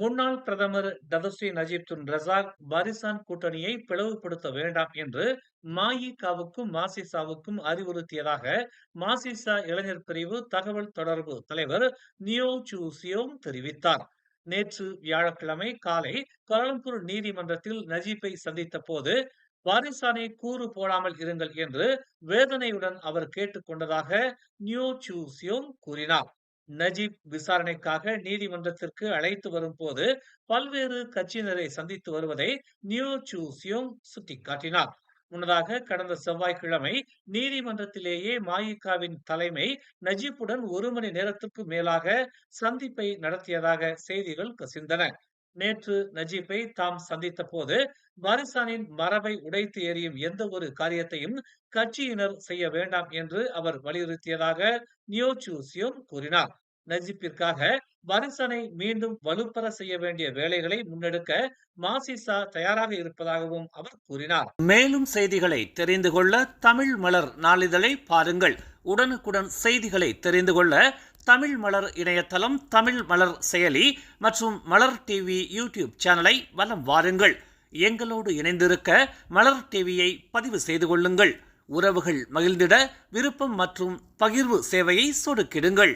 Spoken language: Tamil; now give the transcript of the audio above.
முன்னாள் பிரதமர் Dato Sri Najib Tun Razak Barisan கூட்டணியை பிளவுபடுத்த வேண்டாம் என்று மஇகவுக்கும் மாசிசாவுக்கும் அறிவுறுத்தியதாக மாசிசா இளைஞர் பிரிவு தகவல் தொடர்பு தலைவர் நியோ சூ சியோங் தெரிவித்தார். நேற்று வியாழக்கிழமை காலை கோலாலம்பூர் நீதிமன்றத்தில் நஜீப்பை சந்தித்த போது வாரிசானை கூறு போடாமல் இருங்கள் என்று வேதனையுடன் அவர் கேட்டுக் கொண்டதாக நியோ சூ சியோங் கூறினார். நஜீப் விசாரணைக்காக நீதிமன்றத்திற்கு அழைத்து வரும்போது பல்வேறு கட்சியினரை சந்தித்து வருவதை நியோ சூ சியோங் சுட்டிக்காட்டினார். முன்னதாக கடந்த செவ்வாய்க்கிழமை நீதிமன்றத்திலேயே மஇகவின் தலைமை நஜீப்புடன் 1 மணி நேரத்திற்கு மேலாக சந்திப்பை நடத்தியதாக செய்திகள் கசிந்தன. நேற்று நஜீப்பை தாம் சந்தித்த போது பாரிசானின் மரபை உடைத்து எறியும் எந்த ஒரு காரியத்தையும் கட்சியினர் செய்ய வேண்டாம் என்று அவர் வலியுறுத்தியதாக நியோ சூ சியோங் கூறினார். நஜீப்பிற்காக பாரிசானை மீண்டும் வலுப்பெற செய்ய வேண்டிய வேலைகளை முன்னெடுக்க மாசிசா தயாராக இருப்பதாகவும் அவர் கூறினார். மேலும் செய்திகளை தெரிந்து கொள்ள தமிழ் மலர் நாளிதழை பாருங்கள். உடனுக்குடன் செய்திகளை தெரிந்து கொள்ள தமிழ் மலர் இணையதளம், தமிழ் மலர் செயலி மற்றும் மலர் டிவி யூடியூப் சேனலை வலம் வாருங்கள். எங்களோடு இணைந்திருக்க மலர் டிவியை பதிவு செய்து கொள்ளுங்கள். உறவுகள் மகிழ்ந்திட விருப்பம் மற்றும் பகிர்வு சேவையை சொடுக்கிடுங்கள்.